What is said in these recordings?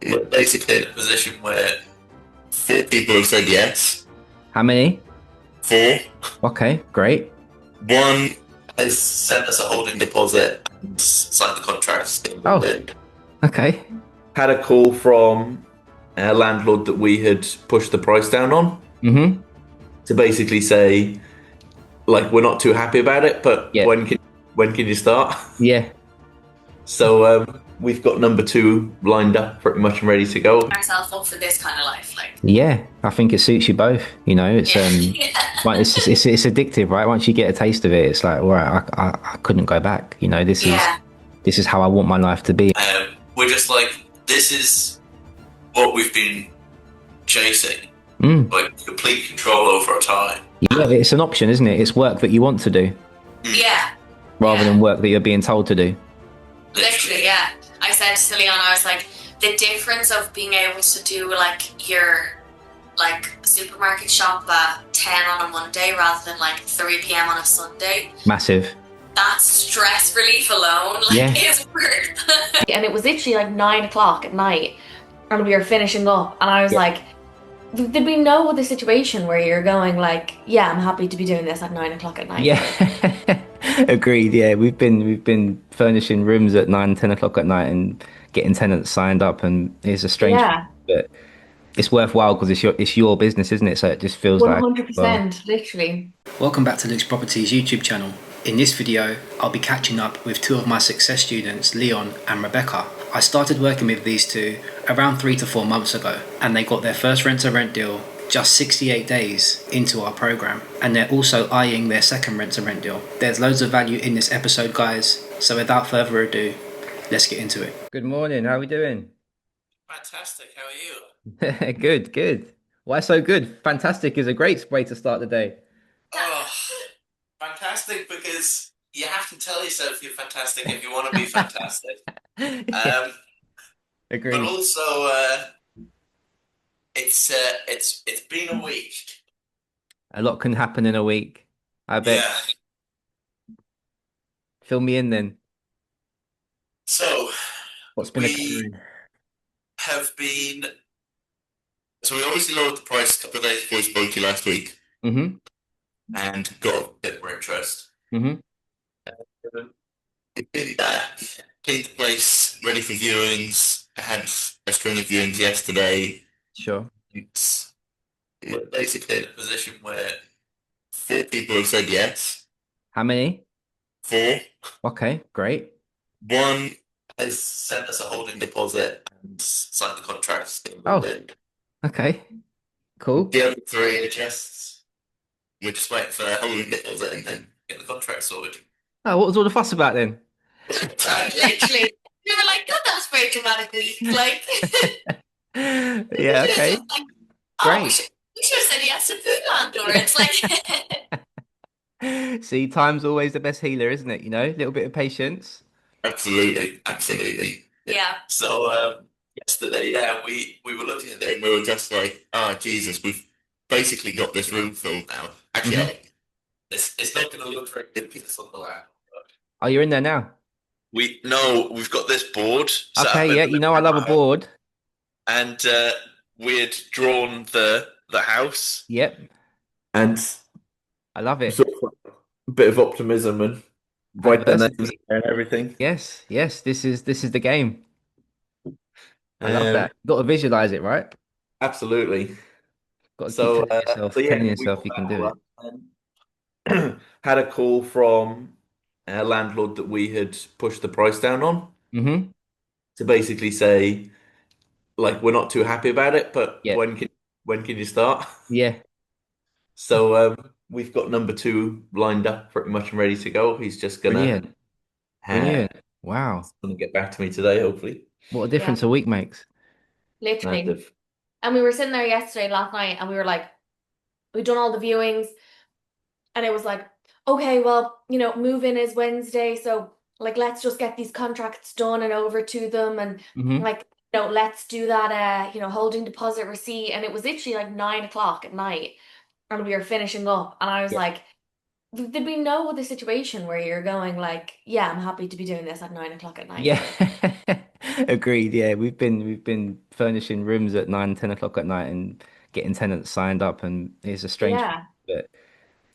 we're basically in a position where four people have said yes. How many? Four. Okay, great. One has sent us a holding deposit and signed the contracts. Oh. Okay. Had a call from a landlord that we had pushed the price down on Mm-hmm. to basically say, like, we're not too happy about it, but Yeah. when can you start? Yeah. So we've got number two lined up pretty much and ready to go. Ourselves up for this kind of life, like. Yeah, I think it suits you both. You know, it's like it's addictive, right? Once you get a taste of it, it's like, all right, I couldn't go back. You know, this is how I want my life to be. We're just like, this is what we've been chasing, like complete control over our time. Yeah, it's an option, isn't it? It's work that you want to do. Yeah. Rather than work that you're being told to do. Literally, yeah. I said to Leon, I was like, the difference of being able to do like your supermarket shop at 10 on a Monday rather than like 3 p.m. on a Sunday. Massive. That stress relief alone, is worth. And it was literally like 9 o'clock at night and we were finishing up and I was like, there'd be no other situation where you're going like, yeah, I'm happy to be doing this at 9 o'clock at night. Yeah. Agreed. Yeah, we've been furnishing rooms at 9, 10 o'clock at night and getting tenants signed up, and it's a strange thing, but it's worthwhile because it's your business, isn't it? So it just feels 100%, literally. Welcome back to Luke's Properties YouTube channel. In this video, I'll be catching up with two of my success students, Leon and Rebecca. I started working with these two around 3 to 4 months ago, and they got their first rent-to-rent deal just 68 days into our program, and they're also eyeing their second rent-to-rent deal. There's loads of value in this episode, guys, so without further ado, let's get into it. Good morning, how are we doing? Fantastic, how are you? Good. Why so good? Fantastic is a great way to start the day. Oh, fantastic, because you have to tell yourself you're fantastic if you want to be fantastic. Agreed. But also, it's been a week. A lot can happen in a week, I bet. Yeah. Fill me in then. So, what's been so we obviously lowered the price a couple of days before we spoke to you last week. Mm-hmm. And got a bit more interest. Mm-hmm. Cleaned the place, ready for viewings. I had a string of viewings yesterday. Sure. We're basically in a position where four people have said yes. How many? Four. Okay, great. One has sent us a holding deposit and signed the contracts. Oh, okay, cool. The other three are just, we're just waiting for a holding deposit and then get the contract sorted. Oh, what was all the fuss about then? Literally, you were like, God, that's very dramatically, like. Yeah, okay. Like, great. We should have said yes to Foodland, or it's like. See, time's always the best healer, isn't it? You know, a little bit of patience. Absolutely. Yeah. So yesterday, we were looking at it and we were just like, oh Jesus, we've basically got this room filled now. Actually, it's not going to look very good because on the land. Oh, you're in there now? We've got this board. Okay, yeah, you know I love a board. And we had drawn the house. Yep. And I love it. Sort of a bit of optimism and write the names and everything. Yes, this is the game. I love that. You've got to visualize it, right? Absolutely. Got to keep telling yourself you can do it. Had a call from a landlord that we had pushed the price down on to basically say, like, we're not too happy about it, but when can you start? Yeah. So we've got number two lined up pretty much and ready to go. He's just gonna Brilliant. Wow. He's gonna get back to me today, hopefully. What a difference a week makes. Literally. And we were sitting there last night, and we were like, we've done all the viewings, and it was like, okay, well, move in is Wednesday, so like let's just get these contracts done and over to them, and like, let's do that holding deposit receipt. And it was literally like 9 o'clock at night and we were finishing up, and I was like, there'd be no other situation where you're going like, yeah, I'm happy to be doing this at 9 o'clock at night. Yeah. Agreed. Yeah, we've been furnishing rooms at 9, 10 o'clock at night and getting tenants signed up, and it's a strange, Yeah, but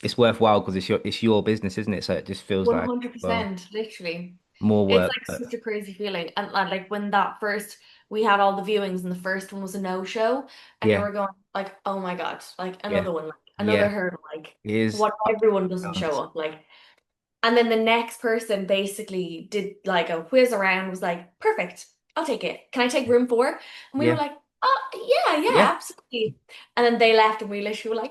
it's worthwhile because it's your business, isn't it? So it just feels like, well, 100%, literally. more It's work. like But such a crazy feeling. And like when that first we had all the viewings and the first one was a no-show, and you yeah, were going like, oh my God, like yeah, another one, like another yeah. hurdle, like It is. what if everyone doesn't show Nice. up? Like, and then the next person basically did like a whiz around, was like, perfect, I'll take it. Can I take room 4? And we were Yeah, like, oh yeah, yeah, yeah, absolutely. And then they left and we literally were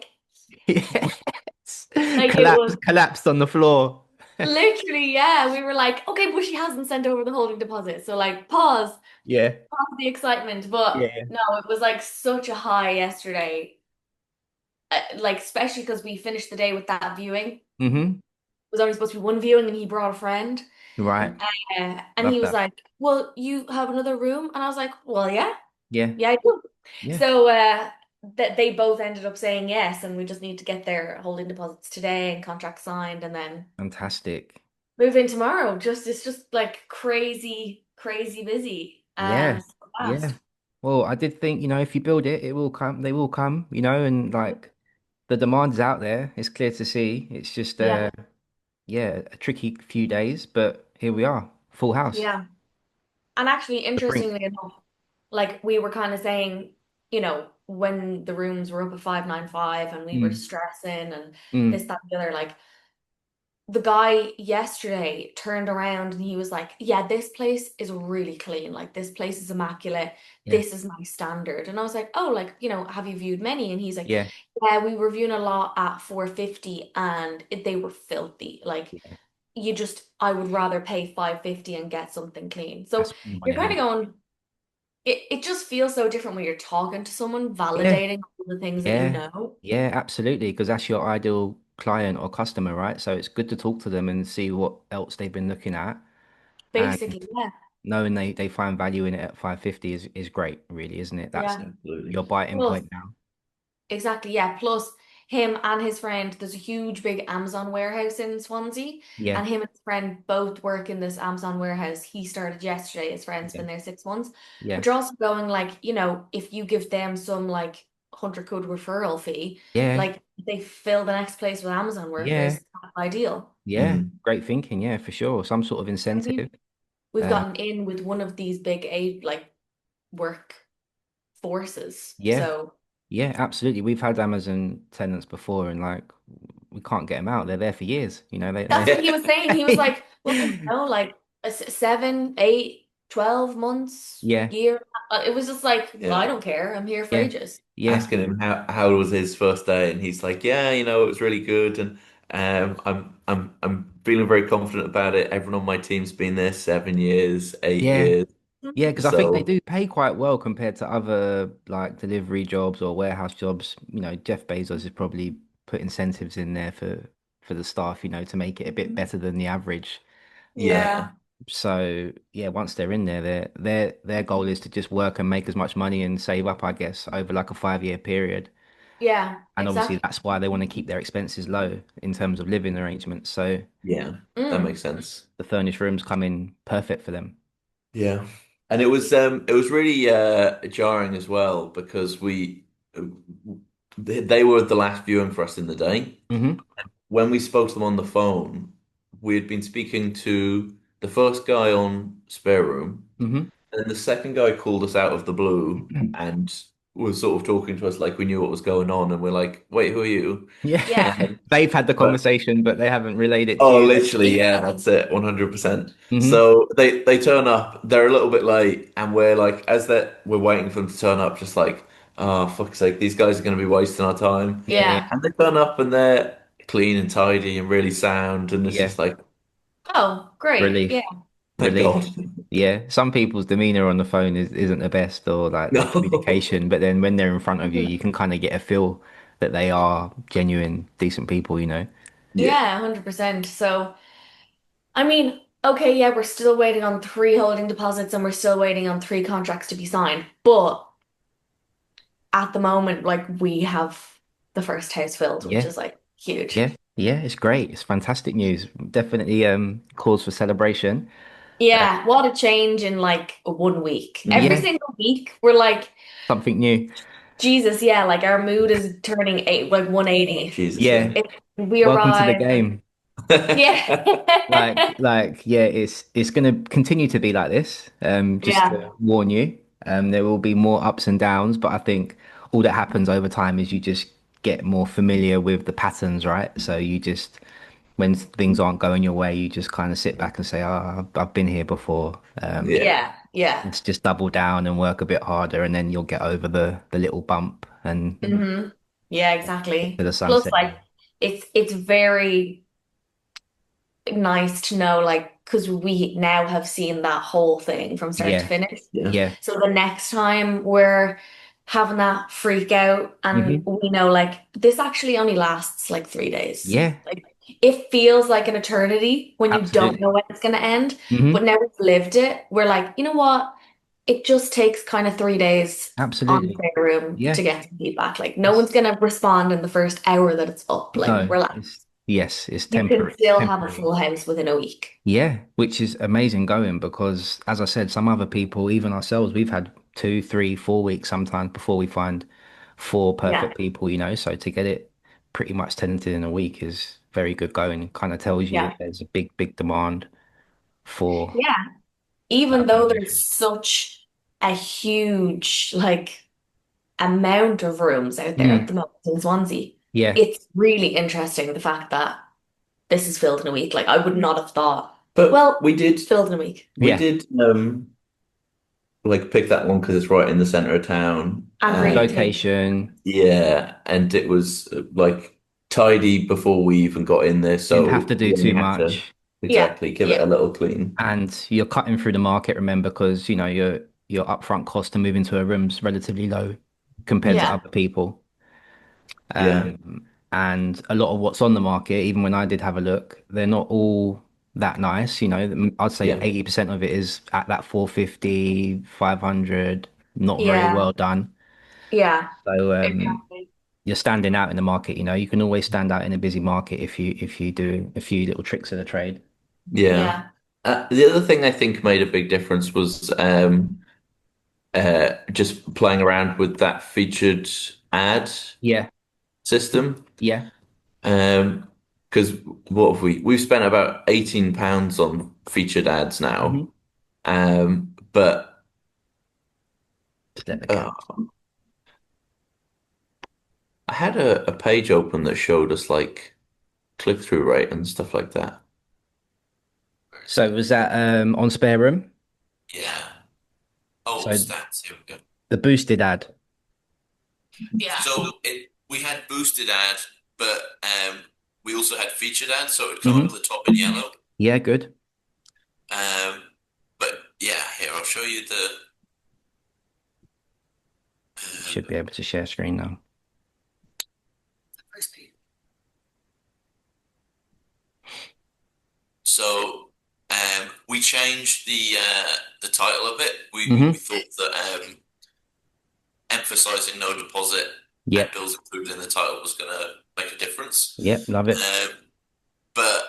yes. like it was Collapsed on the floor. literally, yeah, we were like, okay, but she hasn't sent over the holding deposit. So like pause Yeah, the excitement, but yeah. no, it was like such a high yesterday. Like especially because we finished the day with that viewing. It Mm-hmm. was only supposed to be one viewing, and he brought a friend, Right. and Love he was that. like, "Well, you have another room," and I was like, "Well, yeah, Yeah, yeah, I do." yeah. So that they both ended up saying yes, and we just need to get their holding deposits today and contract signed, and then Fantastic. move in tomorrow. Just it's just like crazy, crazy busy. Yeah, So yeah. fast. Well, I did think, if you build it, it will come. They will come, and like the demand is out there. It's clear to see. It's just, Yeah, yeah, a tricky few days, but here we are, full house. yeah. And actually, The brink. interestingly enough, like we were kind of saying, when the rooms were up at 595 and we were Mm, stressing and this, mm, that, and the other, like the guy yesterday turned around and he was like, yeah, this place is really clean. Like this place is immaculate. yeah, This is my standard. And I was like, oh, like, have you viewed many? And he's like, yeah, yeah, we were viewing a lot at 450 and they were filthy. Like yeah. I would rather pay 550 and get something clean. So That's what I want you're to kind hear. of going, it just feels so different when you're talking to someone, Yeah, validating all the things that you yeah, know. yeah, absolutely. Because that's your ideal client or customer, right? So it's good to talk to them and see what else they've been looking at. And Basically, yeah. knowing they find value in it at 550 is great, really, isn't it? That's Yeah. Absolutely. your biting Plus, point now. exactly, yeah. Plus him and his friend, there's a huge big Amazon warehouse in Swansea, Yeah, and him and his friend both work in this Amazon warehouse. He started yesterday, his friend's yeah, been there 6 months. yeah, But you're also going like, if you give them some like 100 quid referral fee, yeah, like they fill the next place with Amazon yeah, workers, that's ideal. yeah. Mm. Great thinking, yeah, for sure. Some sort of And we've incentive. we've Uh, gotten in with one of these big like work forces. yeah, So yeah, absolutely. We've had Amazon tenants before, and like we can't get them out. They're there for years. that's what he was saying. He was they like, well, 7, 8, 12 months, yeah, year. It was just like, well, I Yeah. don't care. I'm here for yeah, ages. yeah, Asking him how was his first day, and he's like, yeah, it was really good, and I'm feeling very confident about it. Everyone on my team's been there 7 years, eight yeah. years, Yeah, because I think they so do pay quite well compared to other like delivery jobs or warehouse jobs. Jeff Bezos has probably put incentives in there for the staff, to make it a bit better than the average. Uh, yeah, Yeah. so yeah, once they're in there, their goal is to just work and make as much money and save up, I guess, over like a 5-year period. Yeah, And obviously exactly. that's why they want to keep their expenses low in terms of living arrangements. So yeah, that Mm. makes sense. the furnished rooms come in perfect for them. Yeah, and it was really jarring as well because they were the last viewing for us in the day. Hmm. When we spoke to them on the phone, we had been speaking to the first guy on Spare Room. Hmm. And the second guy called us out of the blue and was sort of talking to us like we knew what was going on, and we're like, "Wait, who are you?" Yeah, Yeah. they've had the But conversation, but they haven't relayed it to oh, you. literally, yeah, that's it, 100%. Hmm. So they turn up, they're a little bit late, and we're like, we're waiting for them to turn up, just like, oh, fuck's sake, these guys are going to be wasting our time. Yeah, Yeah. And they turn up and they're clean and tidy and really sound, and it's yeah. just like, Oh, great. Yeah. Relief, thank God. relief. Yeah, some people's demeanor on the phone isn't the best, or like their No. communication, but then when they're in front of you, you can kind of get a feel that they are genuine, decent people. Yeah. Yeah, 100%. So, I mean, okay, yeah, we're still waiting on 3 holding deposits and we're still waiting on 3 contracts to be signed. But at the moment, like we have the first house filled, which Yeah, is like huge. yeah, yeah. It's great. It's fantastic news. Definitely cause for celebration. Yeah, what a change in like 1 week. Every Yeah, single week, we're like, something new. Jesus, yeah, like our mood is turning like 180. Jesus, yeah. Yeah, We welcome to the arrive. game. Yeah. Yeah, it's gonna continue to be like this. Just Yeah. to warn you, there will be more ups and downs, but I think all that happens over time is you just get more familiar with the patterns, right? So you just, when things aren't going your way, you just kind of sit back and say, "Oh, I've been here before." Yeah. Yeah. Yeah. Let's just double down and work a bit harder, and then you'll get over the little bump and Yeah, to exactly. the Plus, sunset. like, it's very nice to know, like, because we now have seen that whole thing from start to Yeah, finish. Yeah. yeah, So the next time we're having that freak out and hmm we know like this actually only lasts like 3 days. yeah, Like it feels like an eternity when you don't absolutely. know when it's going to end. But hmm now we've lived it, we're like, you know what? It just takes kind of 3 days on the Absolutely. spare room Yeah. to get some feedback. Like no one's going to respond in the first hour that it's up. Like No, relax. it's You can temporary. still have a Temporary. full house within a week. Yeah, which is amazing going because, as I said, some other people, even ourselves, we've had 2, 3, 4 weeks sometimes before we find four Yeah. perfect people, you know. So to get it pretty much tenanted in a week is very good going. It kind of tells you Yeah. that there's a big demand for Yeah. Even though there's accommodation. such a huge like amount of rooms out there at Mm, the moment in Swansea, yeah, it's really interesting the fact that this is filled in a week. Like I would not have thought, But well, filled in a week. we yeah. did like pick that one because it's right in the center of town. And really too. Location. Yeah, and it was like tidy before we even got in there, Didn't have so to do we only too had to much. Yeah. exactly give it Yeah. a little clean. And you're cutting through the market, remember, because you know your upfront cost to move into a room's relatively low compared to Yeah. other people. Yeah, And a lot of what's on the market, even when I did have a look, they're not all that nice. You know, I'd say yeah, 80% of it is at that 450, 500, not very Yeah. well done. Yeah. So Exactly. you're standing out in the market, you know. You can always stand out in a busy market if you do a few little tricks of the trade. yeah. Yeah. The other thing I think made a big difference was just playing around with that featured ad Yeah, system. yeah. Because what have we've spent about £18 on featured ads now. hmm But Just let the uh, cat. I had a page open that showed us like click-through rate and stuff like that. So was that on Spare Room? Yeah. Oh, So stats. Here we go. the boosted ad. Yeah. So we had boosted ad, but we also had featured ad, so it would come up hmm at the top in yellow. Yeah, good. Um, but yeah, here I'll show you the. Should be able to share screen now. First page. So we changed the title of it. We thought that emphasizing no deposit and Yep. bills included in the title was going to make a difference. Yep. Love it. But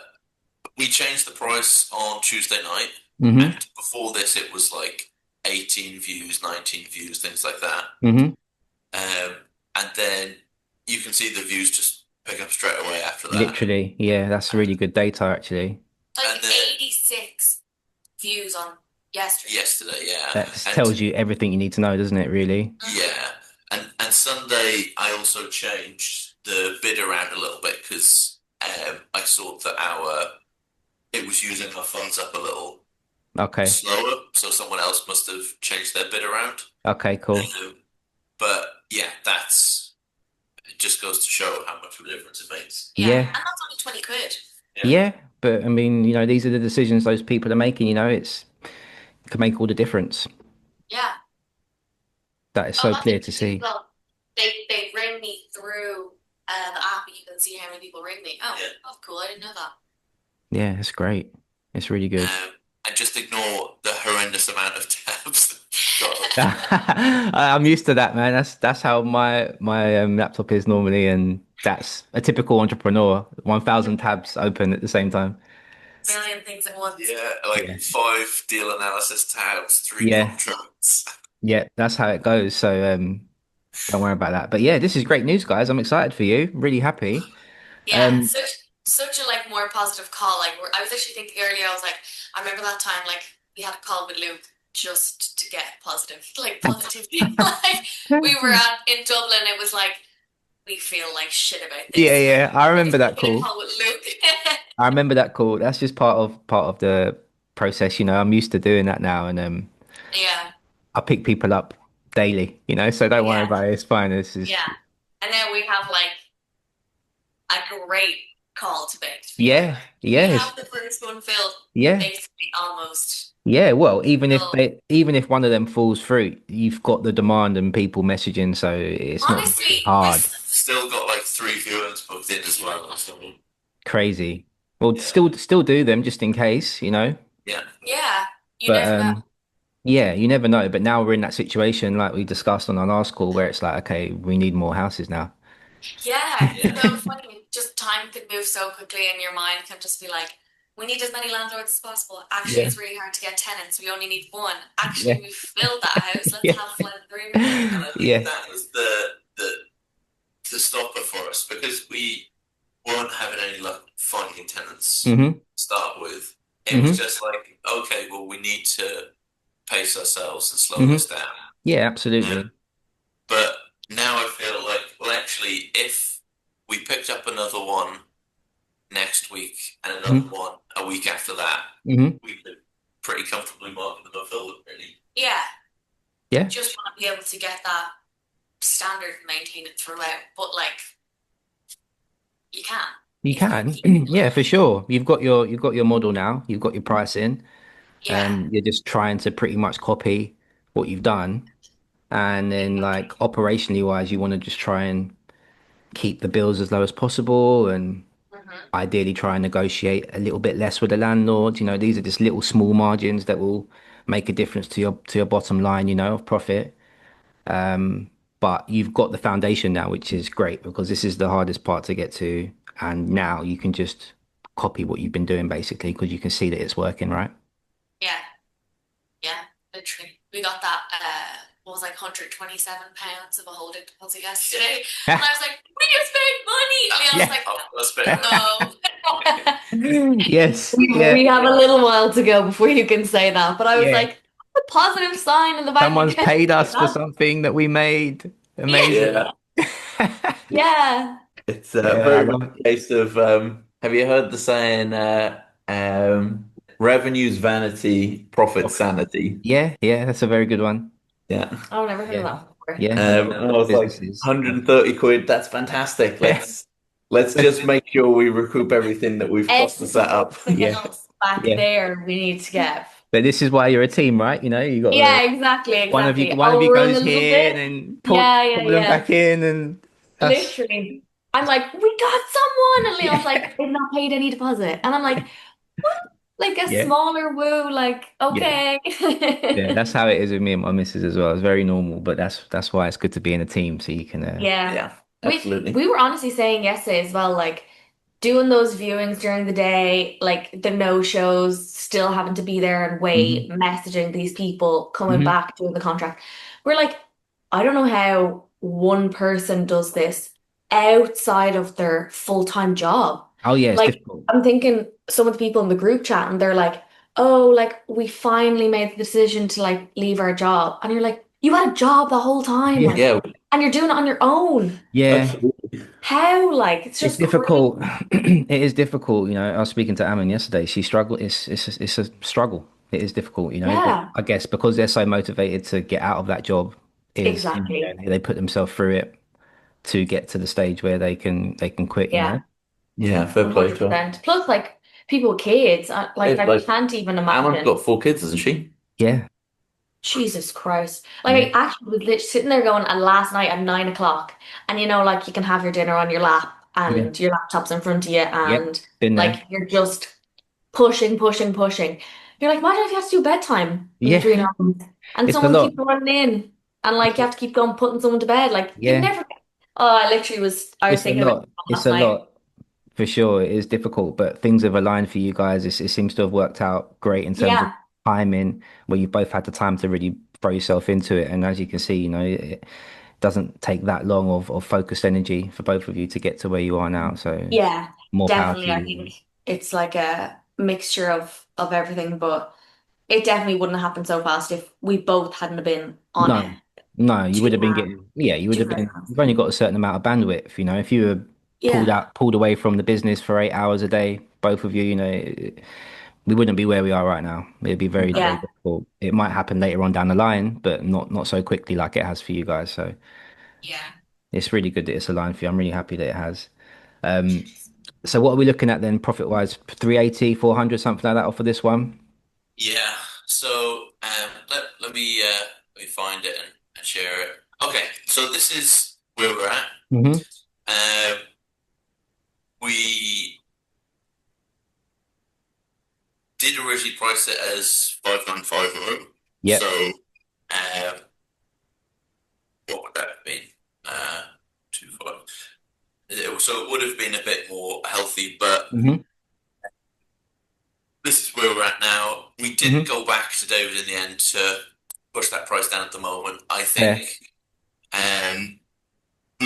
we changed the price on Tuesday night, hmm and before this, it was like 18 views, 19 views, things like that. hmm And then you can see the views just pick up straight away after that. Literally. Yeah, that's really good data actually. And then 86 views on yesterday, yeah. That And tells you everything you need to know, doesn't it, really? yeah. And Sunday, I also changed the bid around a little bit because I saw that it was using our funds up a little Okay. slower, so someone else must have changed their bid around. Okay, cool. But yeah, it just goes to show how much of a difference it makes. Yeah. And that's only 20 quid. Yeah, but I mean, you know, these are the decisions those people are making, you know, it can make all the difference. Yeah. That is so clear to see. Well, they ring me through the app and you can see how many people ring me. Oh, Yeah. that's cool. I didn't know that. Yeah, it's great. It's really good. And just ignore the horrendous amount of tabs. I'm used to that, man. That's how my laptop is normally, and that's a typical entrepreneur. 1,000 tabs open at the same time. million things at once. Yeah, like Yeah. 5 deal analysis tabs, 3 Yeah. contracts. Yeah, that's how it goes. So don't worry about that. But yeah, this is great news, guys. I'm excited for you. Really happy. Yeah, such a like more positive call. Like I was actually thinking earlier, I was like, I remember that time like we had a call with Luke just to get positivity. Like we were in Dublin, it was like we feel like shit about this. Yeah, I remember that Get a call. call with Luke. I remember that call. That's just part of the process, you know. I'm used to doing that now, and Yeah, I pick people up daily, you know. So don't worry yeah, about it. It's fine. This is yeah. And then we have like a great call to make. yeah, We yes, have the first one filled yeah, basically almost. yeah. Well, So even if one of them falls through, you've got the demand and people messaging, so it's not honestly, hard. Still got like 3 viewings booked in as well. So Crazy. Well, Yeah. still do them just in case, you know. yeah, yeah, you But never know. yeah, you never know. But now we're in that situation, like we discussed on our last call, where it's like, okay, we need more houses now. Yeah, it's so funny. Just time can move so quickly, and your mind can just be like, we need as many landlords as possible. Actually, Yeah. it's really hard to get tenants. We only need one. Actually, Yeah. we filled that house. Let's Yeah. have fled through. and I think Yeah. that was the stopper for us because we weren't having any luck finding tenants hmm to start with. It was just like, okay, well, we need to pace ourselves and slow this down. Yeah, absolutely. But now I feel like, well, actually, if we picked up another one next week and another one a week after that, hmm we could pretty comfortably market them and fill them, really. Yeah. Yeah. Just want to be able to get that standard and maintain it throughout. But like, you can. You can. Yeah, for sure. You've got your model now. You've got your pricing. Yeah. You're just trying to pretty much copy what you've done. And then like operationally wise, you want to just try and keep the bills as low as possible and ideally try and negotiate a little bit less with the landlord. You know, these are just little small margins that will make a difference to your bottom line, you know, of profit. But you've got the foundation now, which is great because this is the hardest part to get to. And now you can just copy what you've been doing basically because you can see that it's working, right? Yeah. Yeah. Literally. We got that, what was like £127 of a holding deposit yesterday. And I was like, we just made money. Leon's like, no. Yes. We have a little while to go before you can say that. But I was like, a positive sign in the bank Someone's account. paid us for something that we made. Amazing. Yeah. It's very much a case of have you heard the saying revenue's vanity, profit's sanity? Yeah, that's a very good one. Yeah. I've never heard of that before. Yeah. I was like, 130 quid, that's fantastic. Let's just make sure we recoup everything that we've cost to set up. Back there we need to get. But this is why you're a team, right? You know, you got exactly. one of you goes here and then pull them back in and literally I'm like, we got someone, and Leon's like, they've not paid any deposit, and I'm like, what? Like a smaller woo, like okay. Yeah, that's how it is with me and my missus as well. It's very normal, but that's why it's good to be in a team so you can yeah, absolutely. We were honestly saying yesterday as well, like doing those viewings during the day, like the no-shows, still having to be there and wait, messaging these people, coming back, doing the contract. We're like, I don't know how one person does this outside of their full-time job. Oh yeah, it's like difficult. I'm thinking some of the people in the group chat and they're like, oh, like we finally made the decision to like leave our job. And you're like, you had a job the whole time. Yeah. And you're doing it on your own. Yeah. Absolutely. How? Like it's just difficult. It is difficult. You know, I was speaking to Ammon yesterday. She struggled. It's a struggle. It is difficult, you know. Yeah. But I guess because they're so motivated to get out of that job, exactly. You know, they put themselves through it to get to the stage where they can quit. You know? Yeah, fair play to her. Plus, like people with kids, like I can't even imagine. Ammon's got 4 kids, hasn't she? Yeah. Jesus Christ. Like I actually was literally sitting there going, and last night at 9 o'clock, and you know, like you can have your dinner on your lap and your laptop's in front of you, and like you're just pushing. You're like, imagine if you have to do bedtime between arms, and someone keeps running in, and like you have to keep going putting someone to bed. Like you never. Oh, I was thinking about it last night. It's a lot. For sure, it is difficult, but things have aligned for you guys. It seems to have worked out great in terms of Yeah, timing, where you both had the time to really throw yourself into it. And as you can see, it doesn't take that long of focused energy for both of you to get to where you are now. So yeah, more power to definitely. I you. think it's like a mixture of everything, but it definitely wouldn't have happened so fast if we both hadn't have been on it No, no, you would have been 2 getting, yeah, you would two have very been, you've only constantly. got a certain amount of bandwidth, if you were Yeah, pulled away from the business for 8 hours a day, both of you, we wouldn't be where we are right now. It'd be very, very yeah, difficult. It might happen later on down the line, but not so quickly like it has for you guys. So yeah. it's really good that it's aligned for you. I'm really happy that it has. Um, so what are we looking at then, profit wise? 380, 400, something like that off of this one? Yeah. So let me find it and share it. Okay. So this is where we're at. Mm-hmm. Um, we did originally price it as 5950. Yep. So um, what would that have been? 25. So it would have been a bit more healthy, but Mm-hmm. this is where we're at now. We didn't Mm-hmm. go back to David in the end to push that price down at the moment. I Yeah. think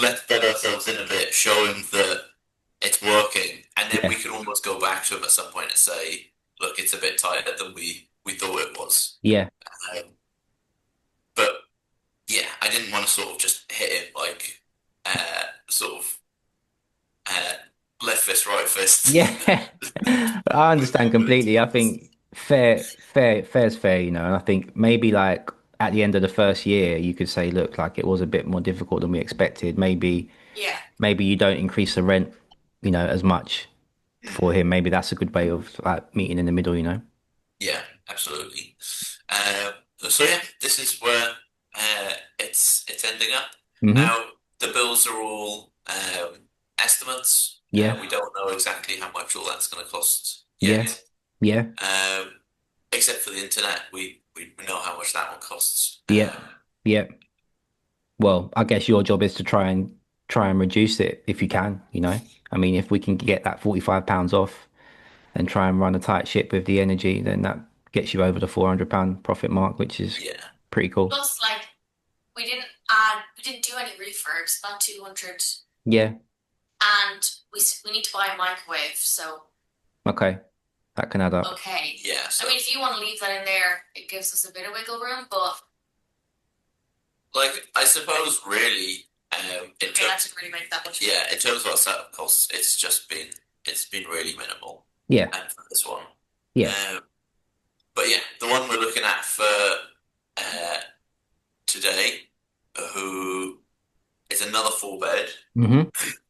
let's bed ourselves in a bit, show him that it's working, and then Yeah. we can almost go back to him at some point and say, look, it's a bit tighter than we thought it was. Yeah. Um, but yeah, I didn't want to sort of just hit him like sort of left fist, right fist. Yeah. I understand completely. I think fair's fair, and I think maybe like at the end of the first year, you could say, look, like it was a bit more difficult than we expected. Yeah. Maybe you don't increase the rent, as much for him. Maybe that's a good way of like meeting in the middle. Yeah, absolutely. Um, so yeah, this is where it's ending up. Hmm. Now the bills are all estimates. Yeah. We don't know exactly how much all that's going to cost Yeah. yet. Yeah. Except for the internet, we know how much that one costs. Yeah. Yeah. Well, I guess your job is to try and reduce it if you can. I mean, if we can get that £45 off and try and run a tight ship with the energy, then that gets you over the £400 profit mark, which is Yeah, pretty cool. Plus, like, we didn't do any refurbs, about 200, Yeah. and we need to buy a microwave, so Okay. That can add up. okay. yeah. I So mean, if you want to leave that in there, it gives us a bit of wiggle room, but like, I suppose really, in okay, that terms, should really make that much. yeah, in terms of our setup costs, it's been really minimal. Yeah. And for this one. Yeah. But yeah, the one we're looking at for today, who is another 4 bed. Hmm.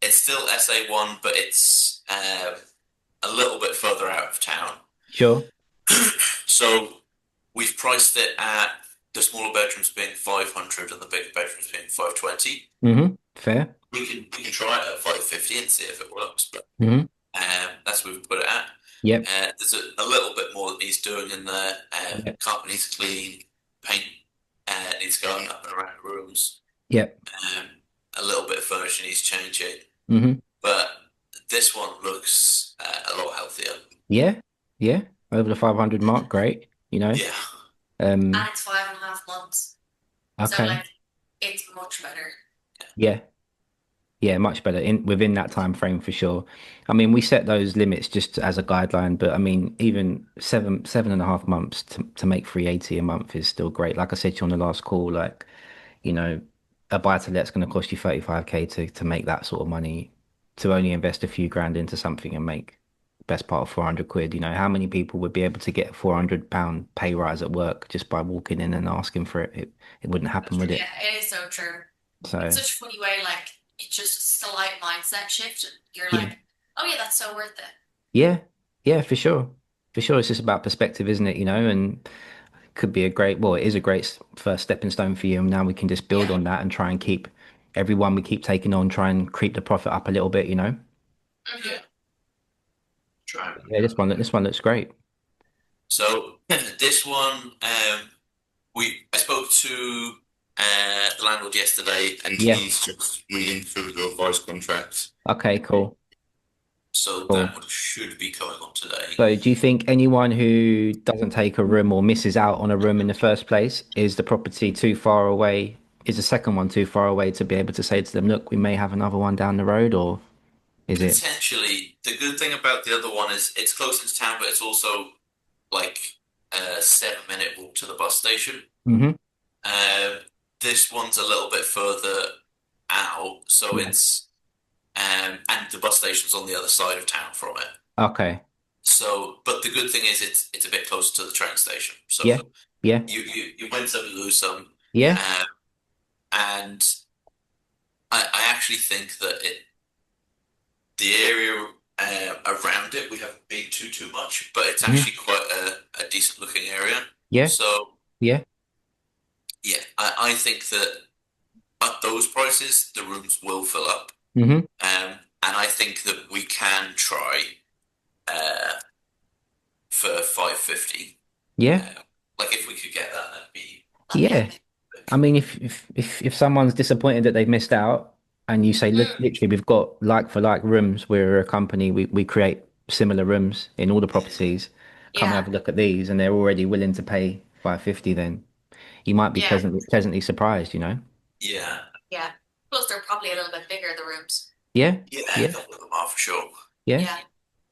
It's still SA1, but it's a little bit further out of town. Sure. So we've priced it at the smaller bedrooms being 500 and the bigger bedrooms being 520. Hmm. Fair. We can try it at 550 and see if it works, but Hmm. that's where we've put it at. Yep. There's a little bit more that needs doing in there. Yep. Carpet needs clean, paint needs going up and around the rooms. Yep. A little bit of furniture needs changing, Hmm. but this one looks a lot healthier. Yeah. Yeah. Over the 500 mark. Great. Yeah, Um, And it's 5.5 months, so okay. like it's much better. Yeah. Yeah, much better within that time frame for sure. I mean, we set those limits just as a guideline, but I mean, even 7.5 months to make 380 a month is still great. Like I said to you on the last call, like, you know, a buy to let's going to cost you 35k to make that sort of money, to only invest a few grand into something and make best part of 400 quid. How many people would be able to get a £400 pay rise at work just by walking in and asking for it? It wouldn't happen, would it? Yeah, it is so true. So It's such a funny way, like it's just a slight mindset shift. And you're yeah. like, oh yeah, that's so worth it. Yeah, yeah, for sure. For sure. It's just about perspective, isn't it? And it could be it is a great first stepping stone for you. And now we can just build Yeah. on that and try and keep everyone we keep taking on, try and creep the profit up a little bit. Mhm. yeah. Try. Yeah, this one looks great. So this one, I spoke to the landlord yesterday, and Yeah. he's just reading through the revised contract. Okay, cool. So Cool. that one should be coming on today. So do you think anyone who doesn't take a room or misses out on a room in the first place, is the property too far away? Is the second one too far away to be able to say to them, look, we may have another one down the road, or is it? Potentially, the good thing about the other one is it's close to town, but it's also like a 7-minute walk to the bus station. Mm-hmm. This one's a little bit further out, so Yeah. it's and the bus station's on the other side of town from it. Okay. So, but the good thing is it's a bit closer to the train station. So Yeah. Yeah. you win some, you lose some. Yeah. And I actually think that the area around it, we haven't been too much, but it's actually quite a decent looking area. Yeah. So Yeah. yeah, I think that at those prices, the rooms will fill up. Mm-hmm. And I think that we can try for 550. Yeah. Like if we could get that, that'd be Yeah. I mean, if someone's disappointed that they've missed out, and you say, look, literally, we've got like for like rooms. We're a company. We create similar rooms in all the properties. Come and Yeah. have a look at these, and they're already willing to pay 550. Then you might be Yeah. pleasantly surprised. You know? yeah, Yeah. Plus, they're probably a little bit bigger, the rooms. Yeah. yeah, Yeah. a couple of them are for sure. Yeah. Yeah.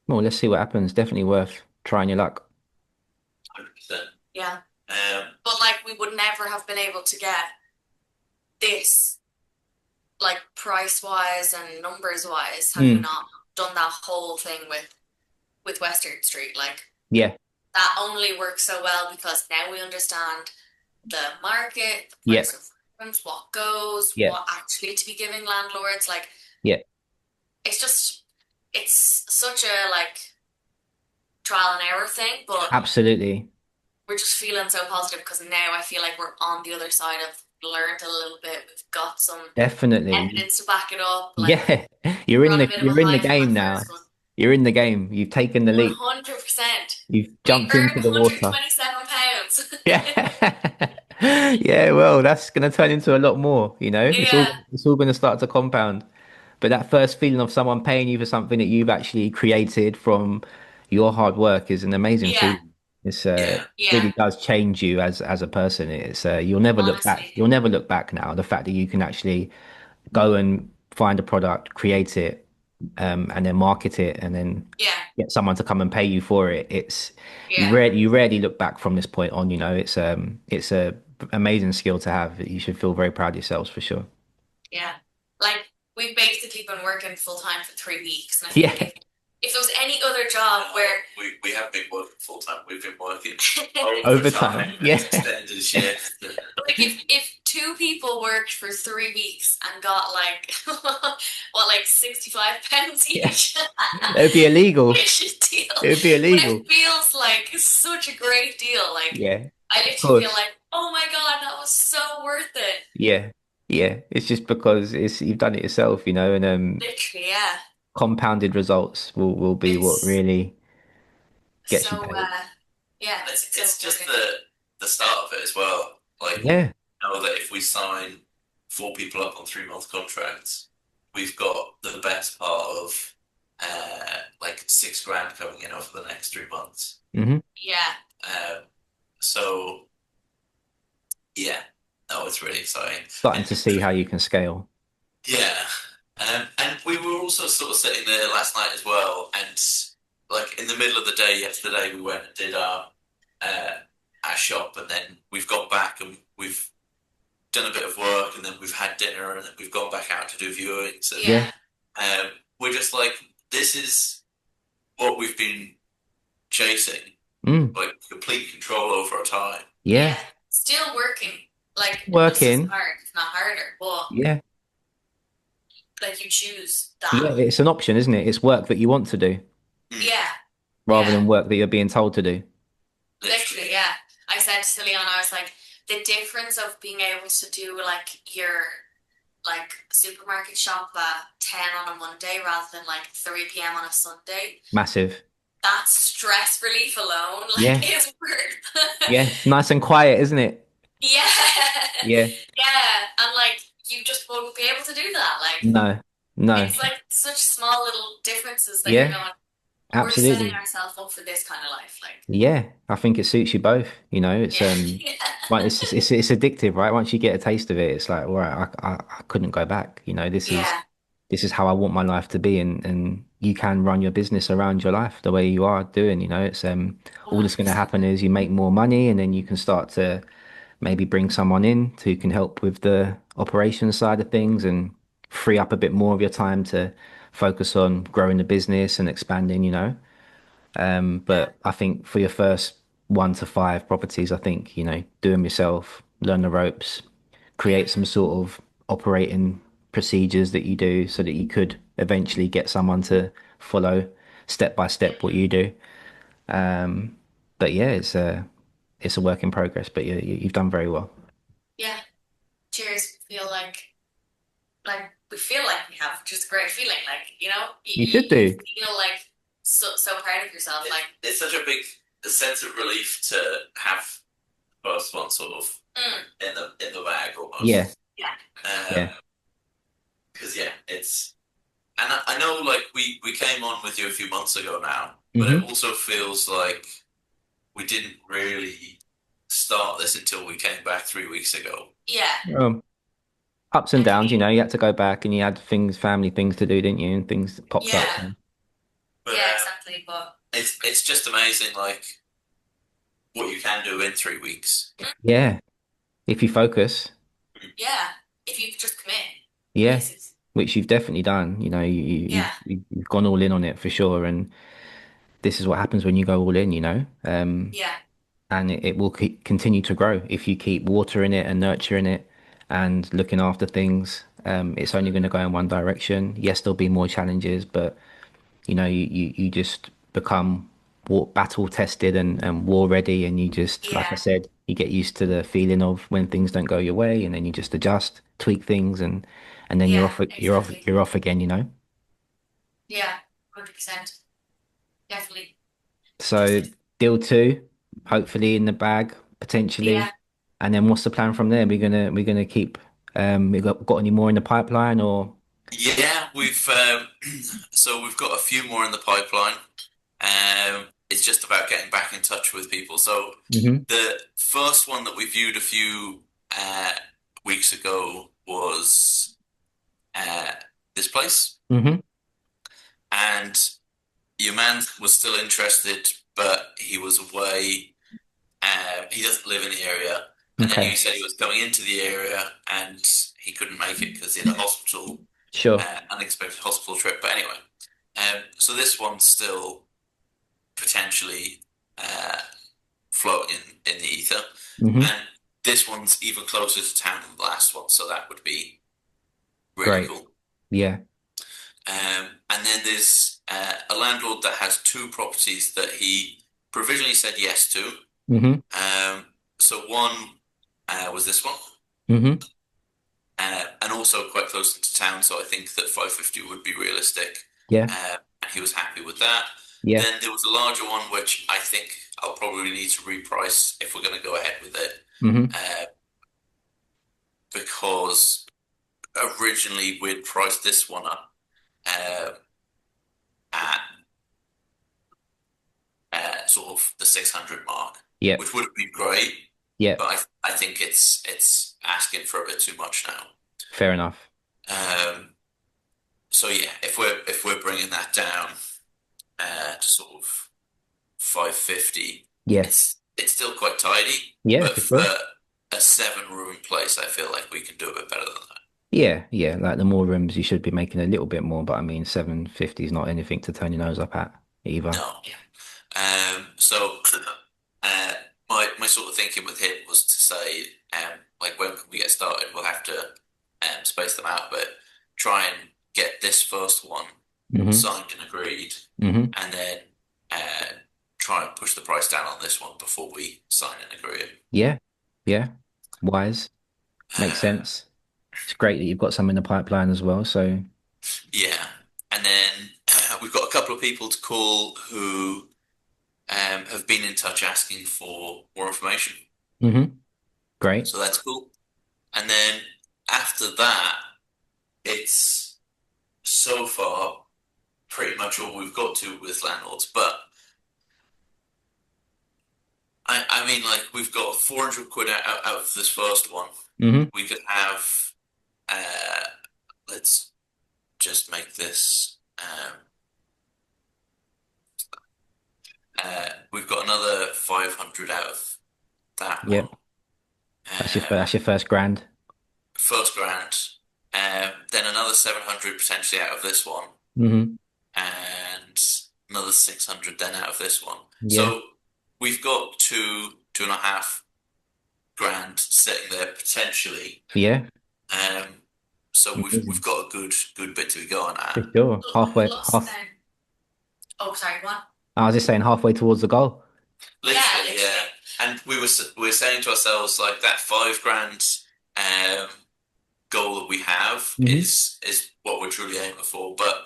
Well, let's see what happens. Definitely worth trying your luck. 100%. Yeah. Um, But like, we would never have been able to get this, like, price-wise and numbers-wise, had we not done that whole thing with Western Street. Like, Yeah. that only works so well because now we understand the market, the Yeah. price of rooms, what goes, Yeah. what actually to be giving landlords. Like, Yeah. it's such a like trial and error thing, but Absolutely. we're just feeling so positive because now I feel like we're on the other side of learned a little bit. We've got some Definitely. evidence to back it up. Like, Yeah. You're we're in on a the bit of you're a in the high from game our now. first one. You're in the game. You've taken the leap. 100%. You've We jumped earned into the water. £127. Yeah. Yeah, well, that's going to turn into a lot more, you know? Yeah. It's all going to start to compound. But that first feeling of someone paying you for something that you've actually created from your hard work is an amazing Yeah. feeling. It's Yeah. it really does change you as a person. It's you'll never look back. Honestly. You'll never look back now. The fact that you can actually go and find a product, create it, and then market it, and then Yeah. get someone to come and pay you for it. It's Yeah. you rarely look back from this point on. You know, it's a amazing skill to have. You should feel very proud of yourselves for sure. Yeah. Like, we've basically been working full time for 3 weeks. And I Yeah. think if there was any other job where we have been working full time. We've been working Overtime, yeah. extended shift. like if 2 people worked for 3 weeks and got like what, like £65 each, It'd be illegal. it's a deal. It'd be But illegal. it feels like such a great deal. Like, Yeah, I of literally feel course. like, oh my God, that was so worth it. Yeah, yeah. It's just because you've done it yourself, you know, and Literally, yeah. compounded results will be what It's really gets you so paid. yeah, It's so just good. the start of it as well. Like, Yeah, know that if we sign 4 people up on 3-month contracts, we've got the best part of like 6 grand coming in over the next 3 months. hmm Yeah. So yeah, no, it's really exciting. Starting to see how you can scale. Yeah, and we were also sort of sitting there last night as well, and like in the middle of the day yesterday, we went and did our shop, and then we've got back and we've done a bit of work, and then we've had dinner, and then we've gone back out to do viewings, and Yeah. we're just like, this is what we've been chasing, Mm, like complete control over our time. yeah, Still working. Like, Working. It's just hard, if not harder. But yeah, like, you choose that. yeah. It's an option, isn't it? It's work that you want to do Yeah. rather Yeah. than work that you're being told to do. Literally, yeah. I said to Leon, I was like, the difference of being able to do like your like supermarket shop at 10 on a Monday rather than like 3 p.m. on a Sunday, Massive. that stress relief alone, like, Yeah. is worth. Yeah, nice and quiet, isn't it? Yeah. Yeah. Yeah. And like, you just won't be able to do that. Like, No, No. It's like such small little differences that you're Yeah, going, we're setting absolutely. ourselves up for this kind of life. Like, Yeah, I think it suits you both. You know, it's yeah, yeah, but it's addictive, right? Once you get a taste of it, it's like, right, I couldn't go back. You know, yeah, this is how I want my life to be, and you can run your business around your life the way you are doing. You know, it's all that's going to 100%. happen is you make more money, and then you can start to maybe bring someone in who can help with the operations side of things and free up a bit more of your time to focus on growing the business and expanding. You know. Yeah, But I think for your first 1 to 5 properties, I think, you know, do them yourself, learn the ropes, yeah, create some sort of operating procedures that you do so that you could eventually get someone to follow step by step what you do. But yeah, it's a work in progress, but you've done very well. yeah. Cheers. We feel like we have just a great feeling. Like, You should you do. feel like so proud of yourself. Like, It's such a big sense of relief to have the first one sort of in the bag Yeah, almost. yeah, yeah. Because yeah, it's and I know like we came on with you a few months ago now, but it Hmm. also feels like we didn't really start this until we came back 3 weeks ago. yeah. Ups and And downs, you know, you had to go back and you had family things to do, didn't you? And things that popped up. yeah, So. But yeah, exactly. But it's just amazing like what you can do in 3 weeks. Yeah, if you focus. yeah, if you just commit, Yeah, basis. which you've definitely done. You know, Yeah, you've gone all in on it for sure, and this is what happens when you go all in. You know, yeah, and it will continue to grow if you keep watering it and nurturing it and looking after things. It's only going to go in one direction. Yes, there'll be more challenges, but you know, you just become battle tested and war ready, and you just, like I yeah, said, you get used to the feeling of when things don't go your way, and then you just adjust, tweak things, and then yeah, exactly. you're off again, you know. Yeah, 100%. Definitely. So Just deal two, hopefully in the bag potentially, yeah. and then what's the plan from there? We're gonna keep. We got any more in the pipeline or? Yeah, we've so we've got a few more in the pipeline. It's just about getting back in touch with people. So Hmm. the first one that we viewed a few weeks ago was uh, this place, Hmm. and your man was still interested, but he was away. He doesn't live in the area, and then he Okay. said he was coming into the area, and he couldn't make it because he had a hospital, Sure. unexpected hospital trip. But anyway, so this one's still potentially uh, floating in the ether. Hmm. And this one's even closer to town than the last one, so that would be really Great. cool. Yeah. And then there's a landlord that has 2 properties that he provisionally said yes to. Hmm. So one was this one, Hmm. and also quite close to town, so I think that 550 would be realistic. Yeah. And he was happy with that. Yeah. Then there was a larger one, which I think I'll probably need to reprice if we're going to go ahead with it, Hmm. because originally we'd priced this one up uh, at sort of the 600 mark, Yeah. which would have been great, Yeah. but I think it's asking for a bit too much now. Fair enough. Um, so yeah, if we're bringing that down to sort of 550, Yeah. it's still quite tidy, Yeah, but for for sure. a 7 room place, I feel like we can do a bit better than that. Yeah, yeah. Like the more rooms, you should be making a little bit more, but I mean, 750 is not anything to turn your nose up at either. No. So uh, my sort of thinking with him was to say, like when can we get started? We'll have to space them out, but try and get this first one Hmm. signed and agreed, Hmm. and then uh, try and push the price down on this one before we sign and agree. Yeah, yeah. Wise. Makes Uh, sense. It's great that you've got some in the pipeline as well. So, yeah, and then we've got a couple of people to call who have been in touch asking for more information. hmm, great. So that's cool. And then after that, it's so far pretty much all we've got to with landlords, but I mean, like, we've got 400 quid out of this first one. We could have, let's just make this, we've got another 500 out of that Yeah. one. That's your first grand. First grand. Then another 700 potentially out of this one. And another 600 then out of this one. Yeah. So we've got two and a half grand sitting there potentially. Yeah. So we've got a good bit to be going at. For sure. Halfway. Oh, sorry, what? I was just saying halfway towards the goal. Literally, yeah. And we were saying to ourselves, like, that 5 grand goal that we have is what we're truly aiming for. But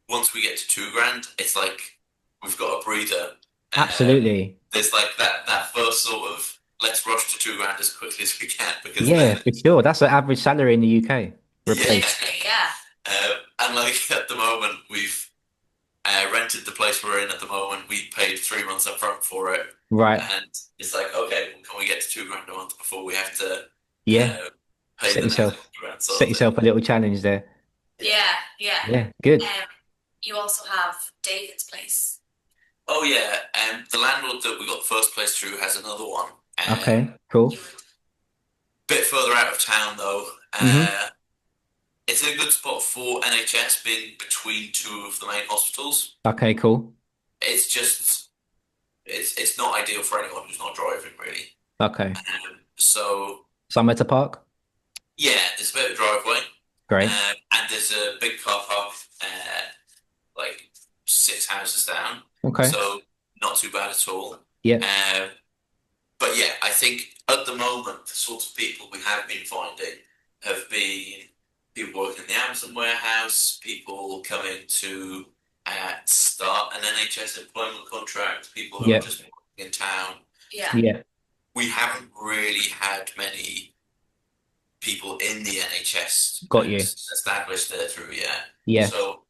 once we get to 2 grand, it's like we've got a breather. Absolutely. There's like that first sort of, let's rush to 2 grand as quickly as we can, because yeah, for sure. That's the average salary in the UK. Yeah. And like at the moment we've rented the place we're in at the moment. We paid 3 months up front for it. Right. And it's like, okay, can we get to 2 grand a month before we have to pay set the yourself a little challenge there. Yeah. Good. You also have David's place. Oh yeah, the landlord that we got the first place through has another one. Okay, cool. Bit further out of town though. It's in a good spot for NHS, being between 2 of the main hospitals. Okay, cool. It's just it's not ideal for anyone who's not driving, really. Okay. So somewhere to park? Yeah, there's a bit of driveway. Great. And there's a big car park, like 6 houses down. Okay. So not too bad at all. Yeah. But yeah, I think at the moment the sort of people we have been finding have been people working in the Amazon warehouse, people coming to start an NHS employment contract, people who are just working in town. Yeah. We haven't really had many people in the NHS Got you established there through yet. Yeah. So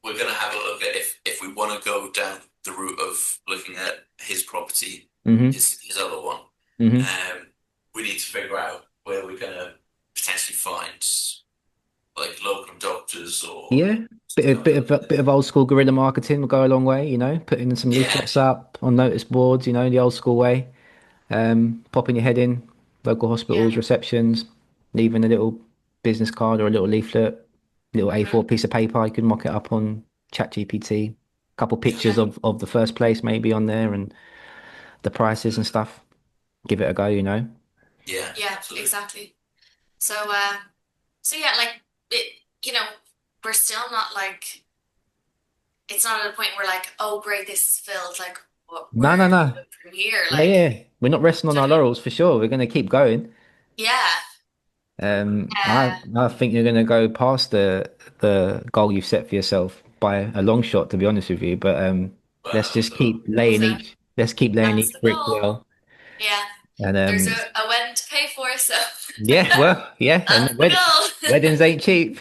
we're going to have a look at if we want to go down the route of looking at his property, his other one. We need to figure out where we're going to potentially find like local doctors or bit of old school guerrilla marketing will go a long way, putting some leaflets up on notice boards, the old school way. Popping your head in local hospitals, receptions, leaving a little business card or a little leaflet, little A4 piece of paper. You can mock it up on ChatGPT. A couple pictures of the first place maybe on there and the prices and stuff. Give it a go, Yeah, absolutely. Exactly. So yeah, like we're still not like, it's not at a point where like, oh great, this is filled. Like, no. From here, like, yeah. We're not resting on our laurels for sure. We're going to keep going. Yeah. I think you're going to go past the goal you've set for yourself by a long shot, to be honest with you. But let's just keep laying each brick well. Yeah. And there's a wedding to pay for, so and weddings ain't cheap.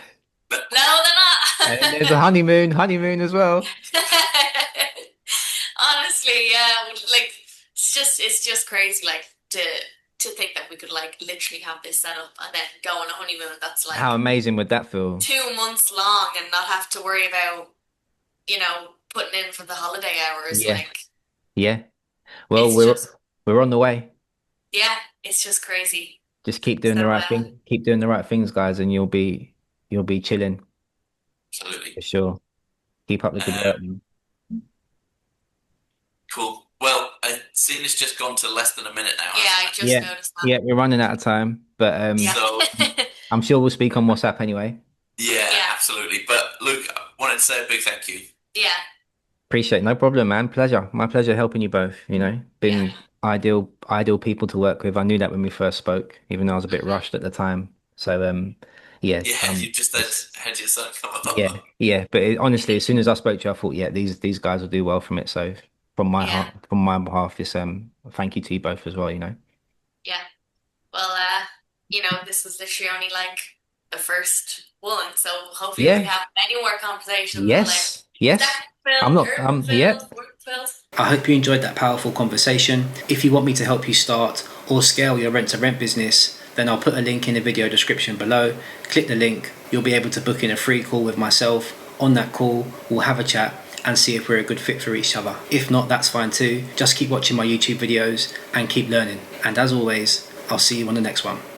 No, they're not. And there's a honeymoon as well. Honestly, yeah, like it's just crazy, like to think that we could like literally have this set up and then go on a honeymoon that's like, how amazing would that feel? 2 months long and not have to worry about putting in for the holiday hours. Well, we're on the way. Yeah, it's just crazy. Just keep doing the right thing. Keep doing the right things, guys, and you'll be chilling. Absolutely. For sure. Keep up the good work. Cool. Well, seeing it's just gone to less than a minute now. Yeah, I just noticed that. Yeah, we're running out of time, but so I'm sure we'll speak on WhatsApp anyway. Yeah, absolutely. But Luke, I wanted to say a big thank you. Yeah. Appreciate it. No problem, man. Pleasure. My pleasure helping you both, Been ideal people to work with. I knew that when we first spoke, even though I was a bit rushed at the time. So you just had your son come up. Yeah. But honestly, as soon as I spoke to you, I thought, these guys will do well from it. So from my behalf, it's thank you to you both as well. Yeah. Well, this was literally only like the first one. So hopefully we have many more conversations. Yes. I'm not. I hope you enjoyed that powerful conversation. If you want me to help you start or scale your rent-to-rent business, then I'll put a link in the video description below. Click the link. You'll be able to book in a free call with myself. On that call, we'll have a chat and see if we're a good fit for each other. If not, that's fine too. Just keep watching my YouTube videos and keep learning. And as always, I'll see you on the next one.